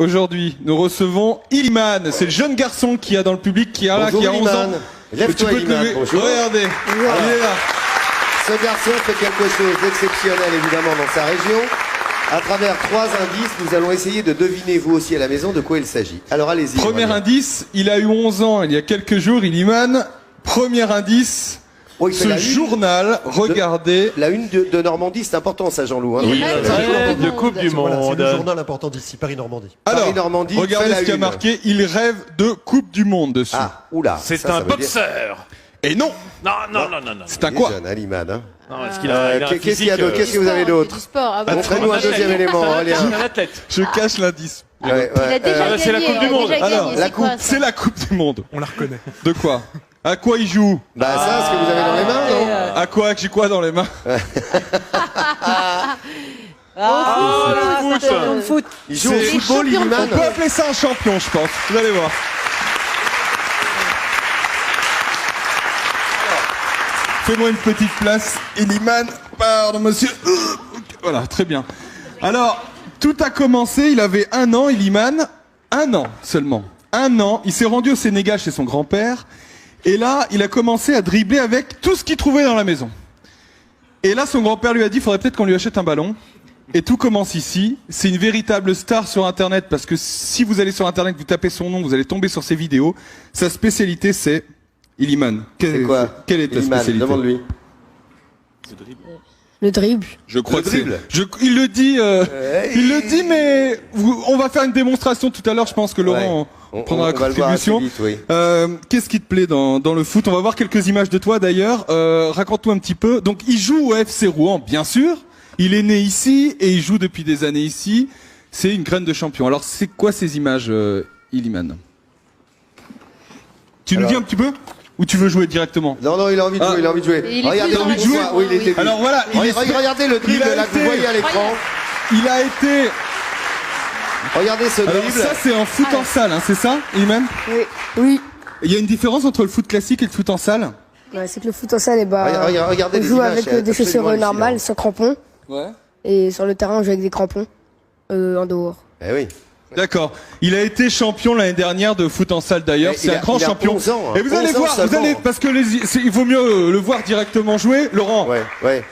aujourd'hui, nous recevons Illiman. C'est le jeune garçon qui a dans le public, qui a, bonjour, qui a 11 ans. Lève-toi, Illiman. Bonjour. Regardez, il est là. Ce garçon fait quelque chose d'exceptionnel, évidemment, dans sa région. À travers 3 indices, nous allons essayer de deviner, vous aussi à la maison, de quoi il s'agit. Alors allez-y. Premier indice, il a eu 11 ans il y a quelques jours, Illiman. Premier indice, ce journal, regardez. La une de Normandie, c'est important ça, Jean-Loup. Hein, oui, de Coupe du Monde. C'est le journal important d'ici, Paris-Normandie. Alors, Paris-Normandie, regardez ce qui a marqué, il rêve de Coupe du Monde dessus. Ah, oula. C'est un boxeur. Et non. Non. C'est un quoi? Illiman, hein. Qu'est-ce qu'il y a d'autre? Qu'est-ce que vous avez d'autre? Montrez-nous un deuxième élément. Un athlète. Je cache l'indice. C'est la Coupe du Monde. Alors, c'est la Coupe du Monde. On la reconnaît. De quoi? À quoi il joue? Bah ça, ce que vous avez dans les mains, non? À quoi? J'ai quoi dans les mains? Foot. Il joue au football, Illiman. On peut appeler ça un champion, je pense. Vous allez voir. Fais-moi une petite place, Illiman. Pardon, monsieur. Voilà, très bien. Alors, tout a commencé, il avait 1 an, Illiman. 1 an seulement. 1 an. Il s'est rendu au Sénégal chez son grand-père. Et là, il a commencé à dribbler avec tout ce qu'il trouvait dans la maison. Et là, son grand-père lui a dit, il faudrait peut-être qu'on lui achète un ballon. Et tout commence ici. C'est une véritable star sur Internet, parce que si vous allez sur Internet, vous tapez son nom, vous allez tomber sur ses vidéos. Sa spécialité, c'est Illiman. C'est quoi? Quelle est ta spécialité? Demande-lui. Le dribble. Je crois que c'est. Il le dit, mais on va faire une démonstration tout à l'heure. Je pense que Laurent prendra la contribution. Qu'est-ce qui te plaît dans le foot? On va voir quelques images de toi d'ailleurs. Raconte-nous un petit peu. Donc, il joue au FC Rouen, bien sûr. Il est né ici et il joue depuis des années ici. C'est une graine de champion. Alors, c'est quoi ces images, Illiman? Tu nous dis un petit peu? Ou tu veux jouer directement? Non, il a envie de jouer, il a envie de jouer. Regardez, envie de jouer. Oui, il était. Alors voilà, regardez le dribble là que vous voyez à l'écran. Il a été. Regardez ce dribble. Alors ça c'est en foot en salle, hein, c'est ça, Illiman? Oui. Il y a une différence entre le foot classique et le foot en salle? Ouais, c'est que le foot en salle, regardez on joue avec des chaussures normales, sans crampons. Ouais. Et sur le terrain, on joue avec des crampons en dehors. Eh oui. D'accord. Il a été champion l'année dernière de foot en salle d'ailleurs. C'est un grand champion. 11 ans, hein. Et vous allez voir, parce que il vaut mieux le voir directement jouer. Laurent. Ouais.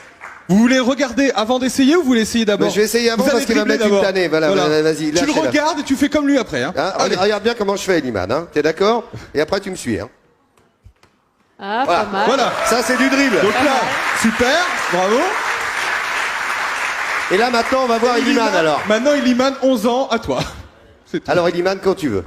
Vous voulez regarder avant d'essayer ou vous voulez essayer d'abord? Je vais essayer avant parce qu'il va mettre une tannée. Voilà. Vas-y. Tu le regardes et tu fais comme lui après. Hein. Regarde bien comment je fais, Illiman. Hein. T'es d'accord? Et après tu me suis. Hein. Ah, pas mal. Voilà. Ça c'est du dribble. Donc là, super, bravo. Et là maintenant on va voir Illiman alors. Maintenant Illiman, 11 ans, à toi. Alors Illiman, quand tu veux.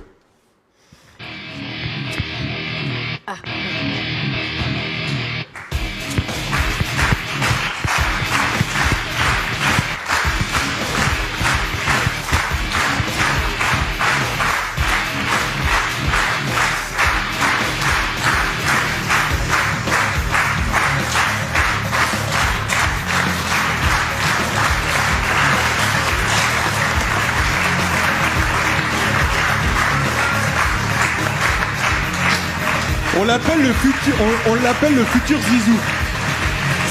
On l'appelle le futur Zizou.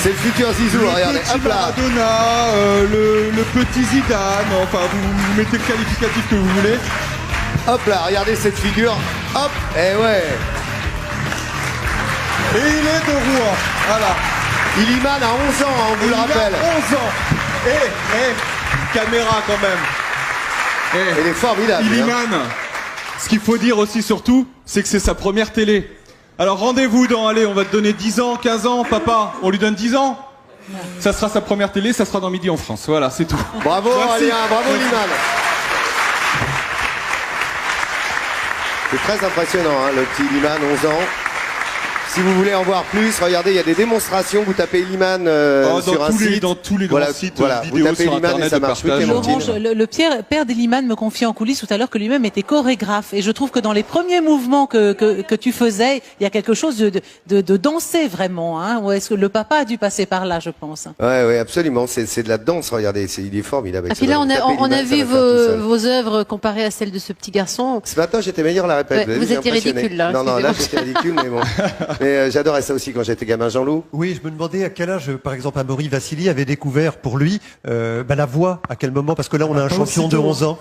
C'est le futur Zizou, regardez. Petit Hop là. Maradona, le petit Zidane, enfin vous mettez le qualificatif que vous voulez. Hop là, regardez cette figure. Hop, et ouais. Et il est de Rouen, voilà. Illiman a 11 ans, on vous le rappelle. Il a 11 ans. Caméra quand même. Il est formidable. Illiman, ce qu'il faut dire aussi surtout, c'est que c'est sa première télé. Alors rendez-vous allez, on va te donner 10 ans, 15 ans, papa, on lui donne 10 ans. Ça sera sa première télé, ça sera dans Midi en France. Voilà, c'est tout. Bravo, Aurélien, bravo Illiman. C'est très impressionnant, hein, le petit Illiman, 11 ans. Si vous voulez en voir plus, regardez, il y a des démonstrations. Vous tapez Illiman sur un site. Dans tous les grands sites vous vidéo tapez sur Illiman Internet et ça marche. Laurent, le père d'Illiman me confiait en coulisses tout à l'heure que lui-même était chorégraphe. Et je trouve que dans les premiers mouvements que tu faisais, il y a quelque chose de danser vraiment. Hein, ou est-ce que le papa a dû passer par là, je pense? Ouais, absolument. C'est de la danse, regardez. Il est formidable. Et puis là, on a vu vos œuvres comparées à celles de ce petit garçon. Ce matin, j'étais meilleur à la répète. Vous étiez ridicule, là. Non, là, j'étais ridicule, mais bon. Mais j'adorais ça aussi quand j'étais gamin. Jean-Loup? Oui, je me demandais à quel âge, par exemple, Amaury Vassili avait découvert pour lui la voix, à quel moment, parce que là, on a un champion de 11 ans.